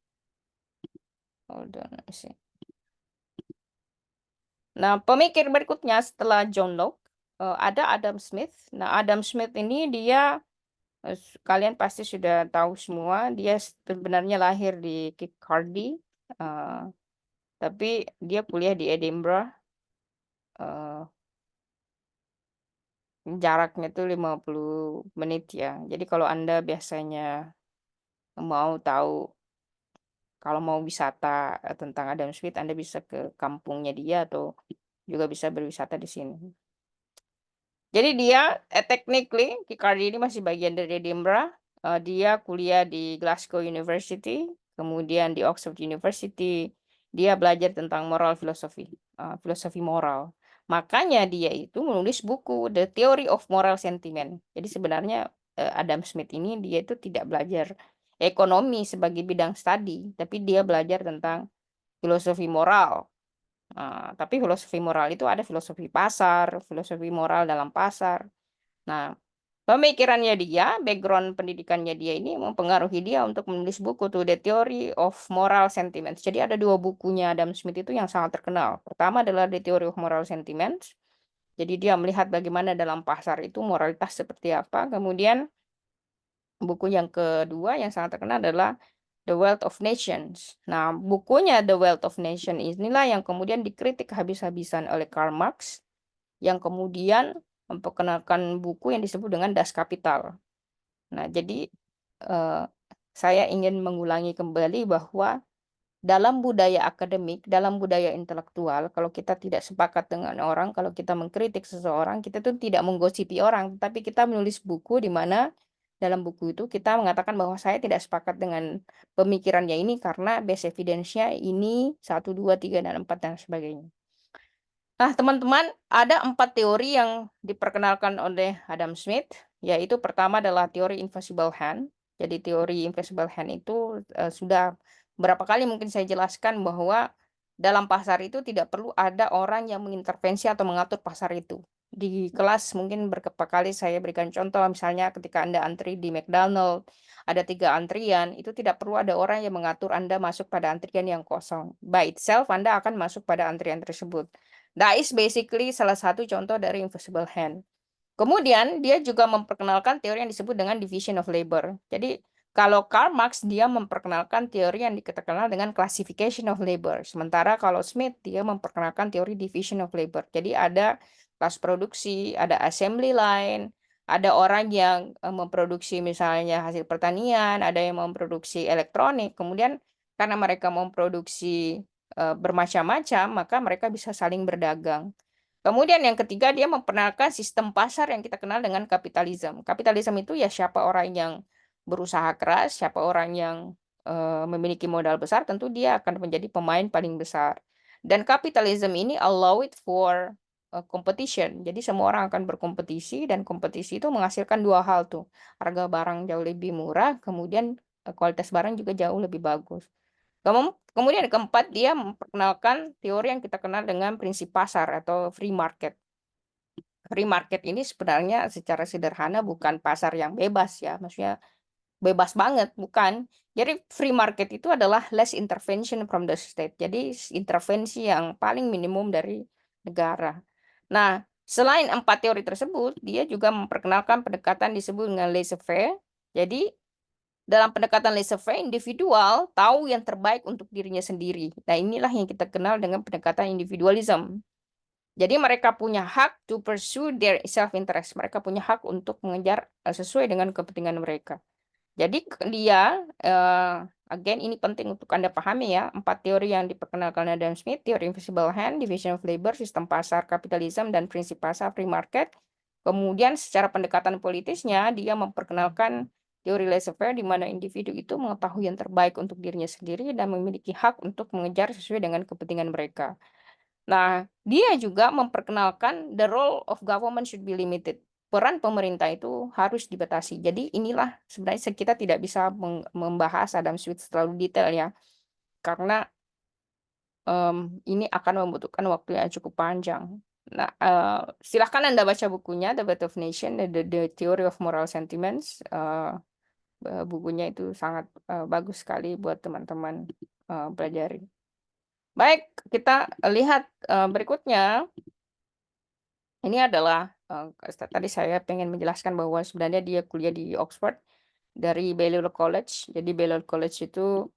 Nah, pemikir berikutnya setelah John Locke ada Adam Smith. Nah, Adam Smith ini dia kalian pasti sudah tahu semua, dia sebenarnya lahir di Kirkcaldy, tapi dia kuliah di Edinburgh. Jaraknya tuh 50 menit ya. Jadi kalau Anda biasanya mau tahu, kalau mau wisata tentang Adam Smith, Anda bisa ke kampungnya dia atau juga bisa berwisata di sini. Jadi dia technically Kirkcaldy ini masih bagian dari Edinburgh. Dia kuliah di Glasgow University, kemudian di Oxford University. Dia belajar tentang moral filosofi, filosofi moral. Makanya dia itu menulis buku The Theory of Moral Sentiment. Jadi sebenarnya Adam Smith ini dia itu tidak belajar ekonomi sebagai bidang studi, tapi dia belajar tentang filosofi moral. Tapi filosofi moral itu ada filosofi pasar, filosofi moral dalam pasar. Nah, pemikirannya dia, background pendidikannya dia ini mempengaruhi dia untuk menulis buku tuh The Theory of Moral Sentiments. Jadi ada 2 bukunya Adam Smith itu yang sangat terkenal. Pertama adalah The Theory of Moral Sentiments. Jadi dia melihat bagaimana dalam pasar itu moralitas seperti apa. Kemudian buku yang kedua yang sangat terkenal adalah The Wealth of Nations. Nah, bukunya The Wealth of Nations inilah yang kemudian dikritik habis-habisan oleh Karl Marx, yang kemudian memperkenalkan buku yang disebut dengan Das Kapital. Nah, jadi saya ingin mengulangi kembali bahwa dalam budaya akademik, dalam budaya intelektual, kalau kita tidak sepakat dengan orang, kalau kita mengkritik seseorang, kita tuh tidak menggosipi orang, tapi kita menulis buku di mana dalam buku itu kita mengatakan bahwa saya tidak sepakat dengan pemikirannya ini karena base evidence-nya ini 1, 2, 3, dan 4, dan sebagainya. Nah, teman-teman, ada 4 teori yang diperkenalkan oleh Adam Smith, yaitu pertama adalah teori invisible hand. Jadi teori invisible hand itu sudah berapa kali mungkin saya jelaskan bahwa dalam pasar itu tidak perlu ada orang yang mengintervensi atau mengatur pasar itu. Di kelas mungkin berapa kali saya berikan contoh, misalnya ketika Anda antri di McDonald, ada 3 antrian, itu tidak perlu ada orang yang mengatur Anda masuk pada antrian yang kosong. By itself, Anda akan masuk pada antrian tersebut. That is basically salah satu contoh dari invisible hand. Kemudian dia juga memperkenalkan teori yang disebut dengan division of labor. Jadi Kalau Karl Marx dia memperkenalkan teori yang dikenal dengan classification of labor. Sementara kalau Smith dia memperkenalkan teori division of labor. Jadi ada kelas produksi, ada assembly line, ada orang yang memproduksi misalnya hasil pertanian, ada yang memproduksi elektronik. Kemudian karena mereka memproduksi bermacam-macam, maka mereka bisa saling berdagang. Kemudian yang ketiga dia memperkenalkan sistem pasar yang kita kenal dengan kapitalisme. Kapitalisme itu ya siapa orang yang berusaha keras, siapa orang yang memiliki modal besar, tentu dia akan menjadi pemain paling besar. Dan kapitalisme ini allow it for competition. Jadi semua orang akan berkompetisi dan kompetisi itu menghasilkan dua hal tuh. Harga barang jauh lebih murah, kemudian kualitas barang juga jauh lebih bagus. Kemudian keempat, dia memperkenalkan teori yang kita kenal dengan prinsip pasar atau free market. Free market ini sebenarnya secara sederhana bukan pasar yang bebas ya, maksudnya bebas banget, bukan. Jadi free market itu adalah less intervention from the state. Jadi intervensi yang paling minimum dari negara. Nah, selain empat teori tersebut, dia juga memperkenalkan pendekatan disebut dengan laissez-faire. Jadi dalam pendekatan laissez-faire, individual tahu yang terbaik untuk dirinya sendiri. Nah, inilah yang kita kenal dengan pendekatan individualism. Jadi mereka punya hak to pursue their self-interest. Mereka punya hak untuk mengejar sesuai dengan kepentingan mereka. Jadi dia, again ini penting untuk Anda pahami ya, empat teori yang diperkenalkan Adam Smith, teori invisible hand, division of labor, sistem pasar kapitalisme, dan prinsip pasar free market. Kemudian secara pendekatan politisnya, dia memperkenalkan teori laissez-faire di mana individu itu mengetahui yang terbaik untuk dirinya sendiri dan memiliki hak untuk mengejar sesuai dengan kepentingan mereka. Nah, dia juga memperkenalkan the role of government should be limited. Peran pemerintah itu harus dibatasi. Jadi inilah sebenarnya kita tidak bisa membahas Adam Smith terlalu detail ya, karena ini akan membutuhkan waktu yang cukup panjang. Nah, silahkan Anda baca bukunya The Birth of Nation, The Theory of Moral Sentiments. Bukunya itu sangat bagus sekali buat teman-teman pelajari. Baik, kita lihat berikutnya. Ini adalah tadi saya pengen menjelaskan bahwa sebenarnya dia kuliah di Oxford dari Balliol College. Jadi Balliol College itu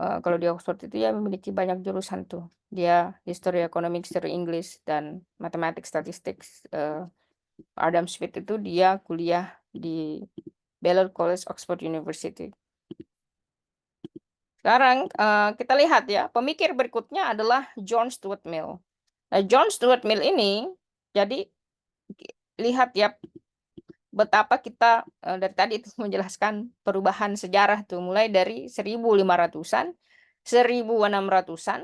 kalau di Oxford itu ya memiliki banyak jurusan tuh. Dia History Economics, History English, dan Mathematics Statistics. Adam Smith itu dia kuliah di Balliol College, Oxford University. Sekarang kita lihat ya, pemikir berikutnya adalah John Stuart Mill. Nah, John Stuart Mill ini, jadi lihat ya betapa kita dari tadi itu menjelaskan perubahan sejarah tuh mulai dari 1500-an, 1600-an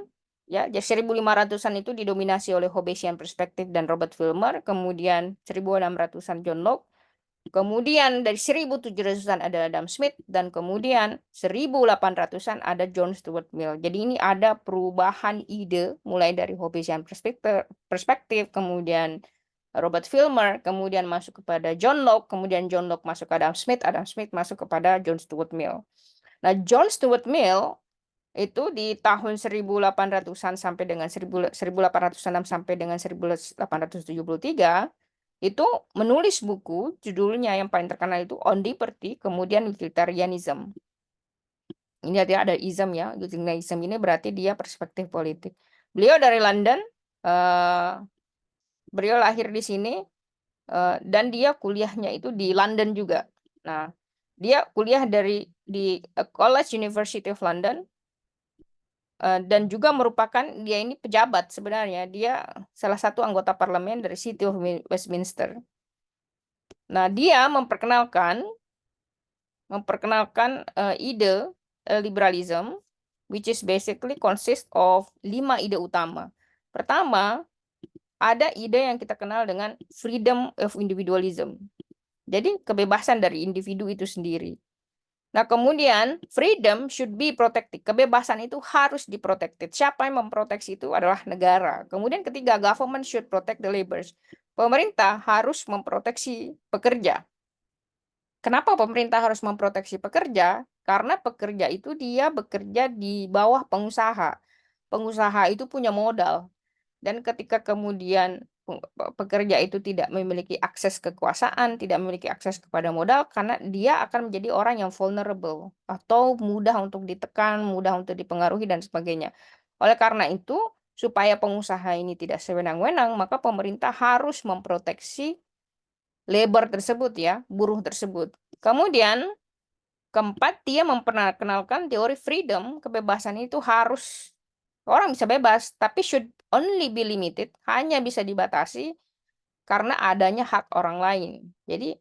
ya. Jadi 1500-an itu didominasi oleh Hobbesian perspective dan Robert Filmer, kemudian 1600-an John Locke, kemudian dari 1700-an ada Adam Smith, dan kemudian 1800-an ada John Stuart Mill. Jadi ini ada perubahan ide mulai dari Hobbesian perspektif, kemudian Robert Filmer, kemudian masuk kepada John Locke, kemudian John Locke masuk ke Adam Smith masuk kepada John Stuart Mill. Nah, John Stuart Mill itu di tahun 1800-an sampai dengan 1806 sampai dengan 1873 itu menulis buku, judulnya yang paling terkenal itu On Liberty, kemudian Utilitarianism. Ini ada ism ya, utilitarianism ini berarti dia perspektif politik. Beliau dari London, beliau lahir di sini, dan dia kuliahnya itu di London juga. Nah, dia kuliah di College University of London, dan juga merupakan dia ini pejabat sebenarnya. Dia salah satu anggota parlemen dari City of Westminster. Nah, dia memperkenalkan ide liberalism, which is basically consist of 5 ide utama. Pertama, ada ide yang kita kenal dengan freedom of individualism. Jadi kebebasan dari individu itu sendiri. Nah, kemudian freedom should be protected. Kebebasan itu harus diprotected. Siapa yang memproteksi itu adalah negara. Kemudian ketiga, government should protect the laborers. Pemerintah harus memproteksi pekerja. Kenapa pemerintah harus memproteksi pekerja? Karena pekerja itu dia bekerja di bawah pengusaha. Pengusaha itu punya modal. Dan ketika kemudian pekerja itu tidak memiliki akses kekuasaan, tidak memiliki akses kepada modal, karena dia akan menjadi orang yang vulnerable atau mudah untuk ditekan, mudah untuk dipengaruhi dan sebagainya. Oleh karena itu, supaya pengusaha ini tidak sewenang-wenang, maka pemerintah harus memproteksi labor tersebut ya, buruh tersebut. Kemudian keempat, dia memperkenalkan teori freedom, kebebasan itu harus orang bisa bebas, tapi should only be limited, hanya bisa dibatasi karena adanya hak orang lain. Jadi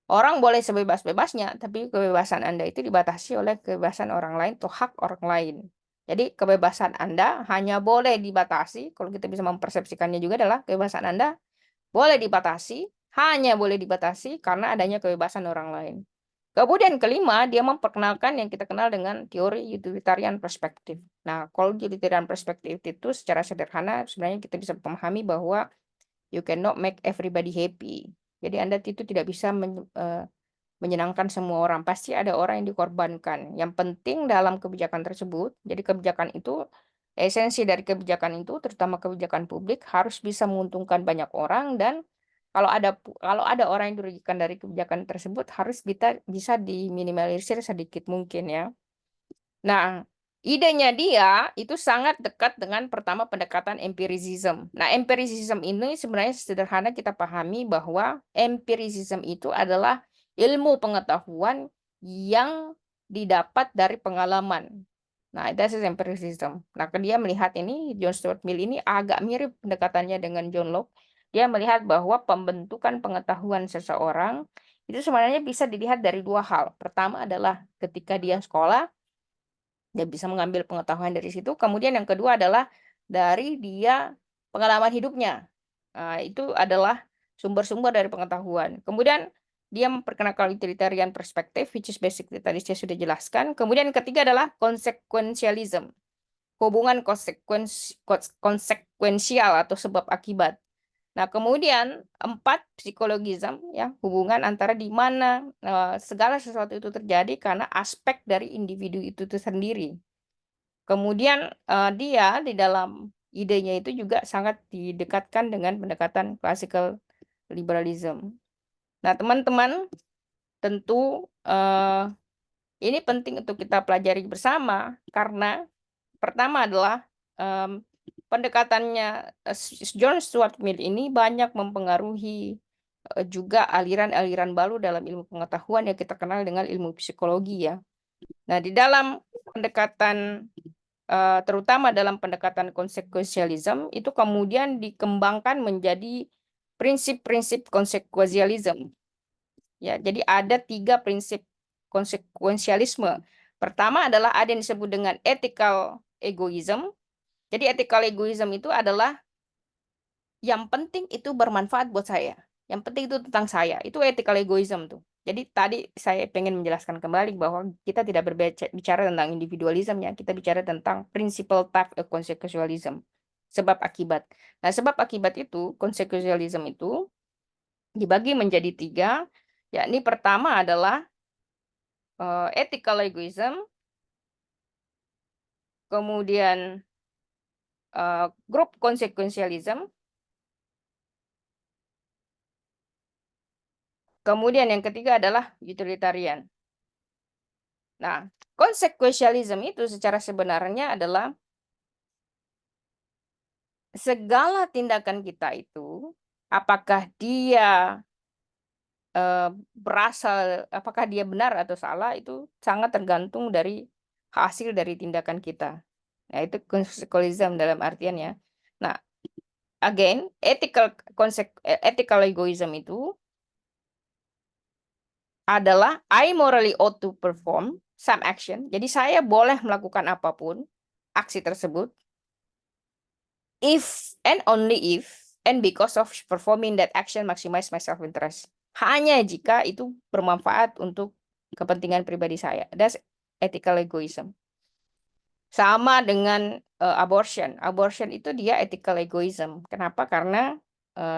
orang boleh sebebas-bebasnya, tapi kebebasan Anda itu dibatasi oleh kebebasan orang lain atau hak orang lain. Jadi kebebasan Anda hanya boleh dibatasi, kalau kita bisa mempersepsikannya juga adalah kebebasan Anda boleh dibatasi, hanya boleh dibatasi karena adanya kebebasan orang lain. Kemudian kelima, dia memperkenalkan yang kita kenal dengan teori utilitarian perspektif. Nah, kalau utilitarian perspektif itu secara sederhana sebenarnya kita bisa memahami bahwa you cannot make everybody happy. Jadi Anda itu tidak bisa menyenangkan semua orang. Pasti ada orang yang dikorbankan. Yang penting dalam kebijakan tersebut, jadi kebijakan itu, esensi dari kebijakan itu, terutama kebijakan publik, harus bisa menguntungkan banyak orang dan kalau ada orang yang dirugikan dari kebijakan tersebut harus bisa diminimalisir sedikit mungkin ya. Nah, idenya dia itu sangat dekat dengan pertama pendekatan empiricism. Nah, empiricism ini sebenarnya sederhana kita pahami bahwa empiricism itu adalah ilmu pengetahuan yang didapat dari pengalaman. Nah, itu empiricism. Nah, dia melihat ini, John Stuart Mill ini agak mirip pendekatannya dengan John Locke. Dia melihat bahwa pembentukan pengetahuan seseorang itu sebenarnya bisa dilihat dari dua hal. Pertama adalah ketika dia sekolah, dia bisa mengambil pengetahuan dari situ. Kemudian yang kedua adalah dari dia pengalaman hidupnya. Nah, itu adalah sumber-sumber dari pengetahuan. Kemudian dia memperkenalkan utilitarian perspektif, which is basically tadi saya sudah jelaskan. Kemudian yang ketiga adalah consequentialism, hubungan konsekuensial atau sebab akibat. Nah, kemudian empat, psikologisme ya, hubungan antara di mana segala sesuatu itu terjadi karena aspek dari individu itu sendiri. Kemudian dia di dalam idenya itu juga sangat didekatkan dengan pendekatan classical liberalism. Nah, teman-teman, tentu ini penting untuk kita pelajari bersama karena pertama adalah pendekatannya John Stuart Mill ini banyak mempengaruhi juga aliran-aliran baru dalam ilmu pengetahuan yang kita kenal dengan ilmu psikologi ya. Nah, di dalam pendekatan terutama dalam pendekatan konsekuensialisme itu kemudian dikembangkan menjadi prinsip-prinsip konsekuensialisme. Ya, jadi ada 3 prinsip konsekuensialisme. Pertama adalah ada yang disebut dengan ethical egoism. Jadi ethical egoism itu adalah yang penting itu bermanfaat buat saya. Yang penting itu tentang saya. Itu ethical egoism tuh. Jadi tadi saya pengen menjelaskan kembali bahwa kita tidak berbicara tentang individualisme ya, kita bicara tentang principle type of consequentialism, sebab akibat. Nah, sebab akibat itu, consequentialism itu dibagi menjadi 3, yakni pertama adalah ethical egoism, kemudian group consequentialism, kemudian yang ketiga adalah utilitarian. Nah, consequentialism itu secara sebenarnya adalah segala tindakan kita itu, apakah dia apakah dia benar atau salah, itu sangat tergantung dari hasil dari tindakan kita. Nah, itu consequentialism dalam artian ya. Nah, again, ethical egoism itu adalah I morally ought to perform some action. Jadi saya boleh melakukan apapun aksi tersebut if and only if and because of performing that action maximize my self interest. Hanya jika itu bermanfaat untuk kepentingan pribadi saya. That's ethical egoism. Sama dengan abortion. Abortion itu dia ethical egoism. Kenapa? Karena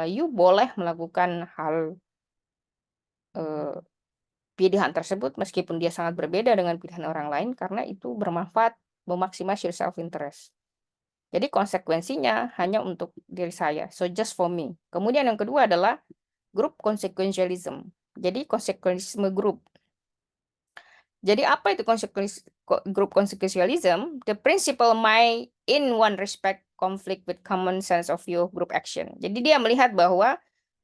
you boleh melakukan hal pilihan tersebut meskipun dia sangat berbeda dengan pilihan orang lain karena itu bermanfaat, memaksimasi your self interest. Jadi konsekuensinya hanya untuk diri saya. So just for me. Kemudian yang kedua adalah group consequentialism. Jadi konsekuensialisme grup. Jadi apa itu group consequentialism? The principle may in one respect conflict with common sense of view of group action. Jadi dia melihat bahwa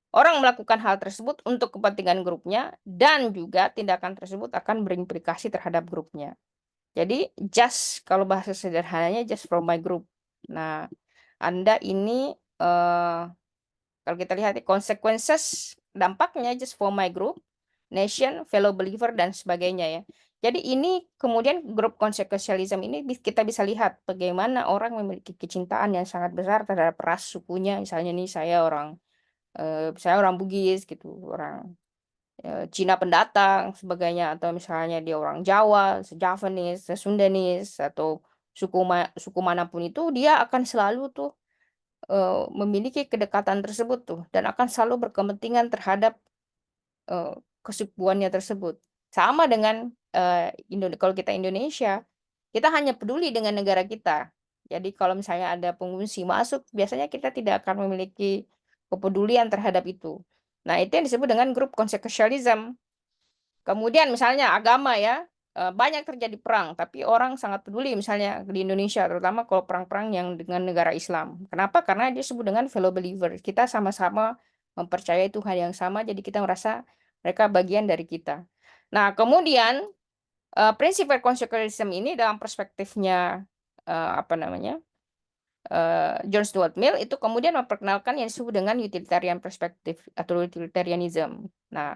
orang melakukan hal tersebut untuk kepentingan grupnya dan juga tindakan tersebut akan berimplikasi terhadap grupnya. Jadi just kalau bahasa sederhananya just from my group. Nah, Anda ini kalau kita lihat consequences dampaknya just for my group, nation, fellow believer dan sebagainya ya. Jadi ini kemudian grup consequentialism ini kita bisa lihat bagaimana orang memiliki kecintaan yang sangat besar terhadap ras sukunya. Misalnya nih saya orang Bugis gitu, orang Cina pendatang sebagainya, atau misalnya dia orang Jawa, Javanese, Sundanese atau suku manapun itu dia akan selalu tuh memiliki kedekatan tersebut tuh dan akan selalu berkepentingan terhadap kesukuannya tersebut. Sama dengan kalau kita Indonesia, kita hanya peduli dengan negara kita. Jadi kalau misalnya ada pengungsi masuk, biasanya kita tidak akan memiliki kepedulian terhadap itu. Nah, itu yang disebut dengan grup consequentialism. Kemudian misalnya agama ya, banyak terjadi perang, tapi orang sangat peduli misalnya di Indonesia, terutama kalau perang-perang yang dengan negara Islam. Kenapa? Karena dia disebut dengan fellow believer. Kita sama-sama mempercayai Tuhan yang sama, jadi kita merasa mereka bagian dari kita. Nah, kemudian prinsip consequentialism ini dalam perspektifnya John Stuart Mill itu kemudian memperkenalkan yang disebut dengan utilitarian perspective atau utilitarianism. Nah,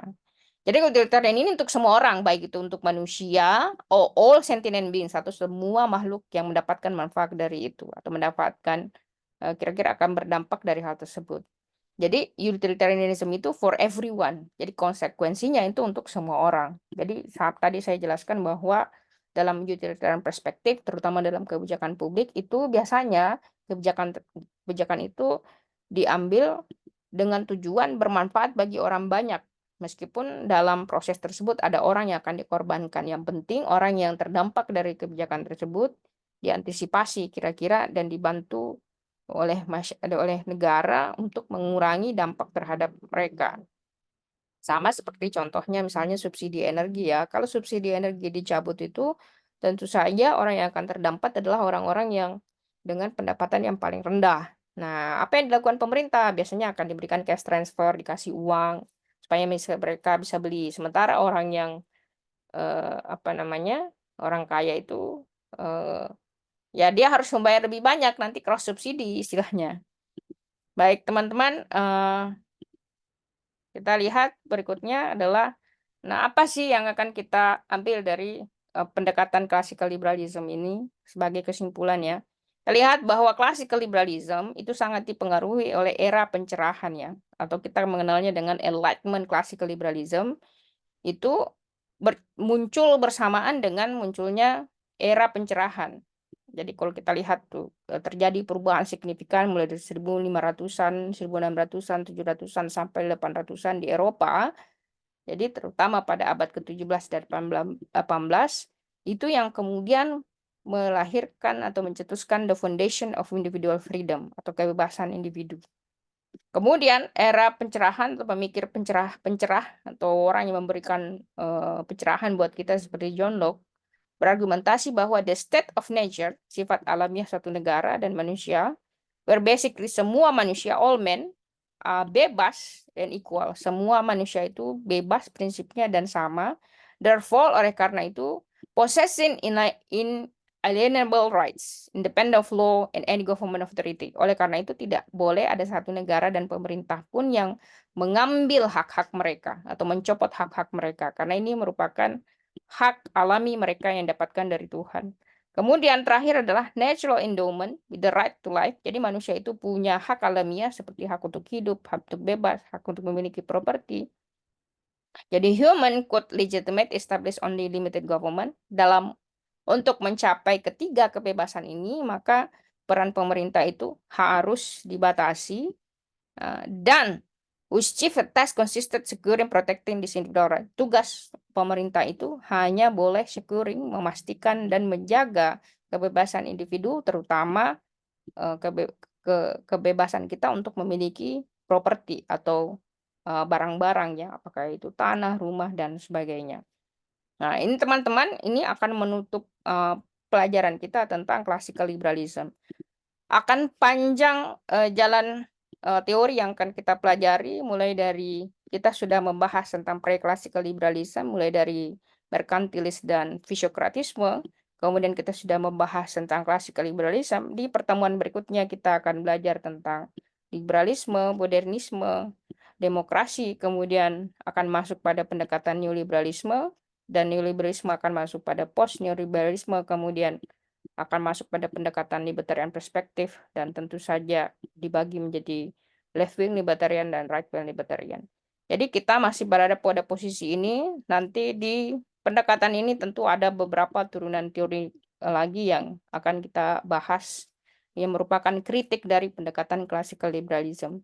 jadi utilitarian ini untuk semua orang, baik itu untuk manusia, all sentient beings, atau semua makhluk yang mendapatkan manfaat dari itu, atau mendapatkan kira-kira akan berdampak dari hal tersebut. Jadi utilitarianism itu for everyone. Jadi konsekuensinya itu untuk semua orang. Jadi saat tadi saya jelaskan bahwa dalam utilitarian perspektif, terutama dalam kebijakan publik, itu biasanya kebijakan itu diambil dengan tujuan bermanfaat bagi orang banyak. Meskipun dalam proses tersebut ada orang yang akan dikorbankan. Yang penting orang yang terdampak dari kebijakan tersebut diantisipasi kira-kira dan dibantu oleh negara untuk mengurangi dampak terhadap mereka. Sama seperti contohnya misalnya subsidi energi ya. Kalau subsidi energi dicabut itu tentu saja orang yang akan terdampak adalah orang-orang yang dengan pendapatan yang paling rendah. Nah, apa yang dilakukan pemerintah? Biasanya akan diberikan cash transfer, dikasih uang supaya mereka bisa beli. Sementara orang yang orang kaya itu ya dia harus membayar lebih banyak nanti cross subsidi istilahnya. Baik teman-teman, kita lihat berikutnya adalah, nah apa sih yang akan kita ambil dari pendekatan classical liberalism ini sebagai kesimpulan ya. Kita lihat bahwa classical liberalism itu sangat dipengaruhi oleh era pencerahan ya, atau kita mengenalnya dengan Enlightenment classical liberalism, itu muncul bersamaan dengan munculnya era pencerahan. Jadi kalau kita lihat tuh terjadi perubahan signifikan mulai dari 1500-an, 1600-an, 700-an sampai 800-an di Eropa. Jadi terutama pada abad ke-17 dan 18 itu yang kemudian melahirkan atau mencetuskan the foundation of individual freedom atau kebebasan individu. Kemudian era pencerahan atau pemikir pencerah atau orang yang memberikan pencerahan buat kita seperti John Locke berargumentasi bahwa the state of nature, sifat alamiah suatu negara dan manusia, where basically semua manusia, all men, bebas dan equal. Semua manusia itu bebas prinsipnya dan sama. Therefore, oleh karena itu, possessing inalienable rights, independent of law and any government authority. Oleh karena itu, tidak boleh ada satu negara dan pemerintah pun yang mengambil hak-hak mereka atau mencopot hak-hak mereka. Karena ini merupakan hak alami mereka yang dapatkan dari Tuhan. Kemudian terakhir adalah natural endowment with the right to life. Jadi manusia itu punya hak alamiah seperti hak untuk hidup, hak untuk bebas, hak untuk memiliki properti. Jadi human could legitimate establish only limited government. Untuk mencapai ketiga kebebasan ini, maka peran pemerintah itu harus dibatasi dan whose chief task consisted securing protecting this individual right. Tugas pemerintah itu hanya boleh securing, memastikan dan menjaga kebebasan individu, terutama kebebasan kita untuk memiliki properti atau barang-barang ya, apakah itu tanah, rumah, dan sebagainya. Nah, ini teman-teman, ini akan menutup pelajaran kita tentang classical liberalism. Akan panjang jalan teori yang akan kita pelajari, mulai dari kita sudah membahas tentang pre-classical liberalism, mulai dari merkantilis dan fisiokratisme. Kemudian kita sudah membahas tentang classical liberalism. Di pertemuan berikutnya kita akan belajar tentang liberalisme, modernisme, demokrasi, kemudian akan masuk pada pendekatan neoliberalisme, dan neoliberalisme akan masuk pada post-neoliberalisme, kemudian akan masuk pada pendekatan libertarian perspektif, dan tentu saja dibagi menjadi left-wing libertarian dan right-wing libertarian. Jadi kita masih berada pada posisi ini. Nanti di pendekatan ini tentu ada beberapa turunan teori lagi yang akan kita bahas, yang merupakan kritik dari pendekatan classical liberalism.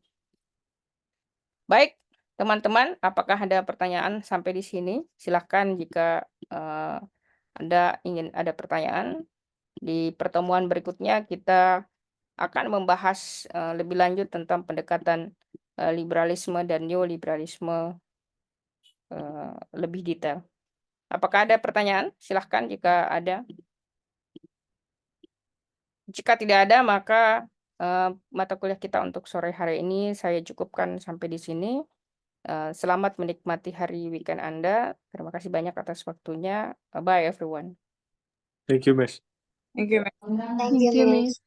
Baik, teman-teman, apakah ada pertanyaan sampai di sini? Silahkan jika Anda ingin ada pertanyaan. Di pertemuan berikutnya kita akan membahas lebih lanjut tentang pendekatan liberalisme dan neoliberalisme lebih detail. Apakah ada pertanyaan? Silahkan jika ada. Jika tidak ada, maka mata kuliah kita untuk sore hari ini saya cukupkan sampai di sini. Selamat menikmati hari weekend Anda. Terima kasih banyak atas waktunya. Bye everyone. Thank you, Miss. Thank you. Enggak. Thank you, Miss.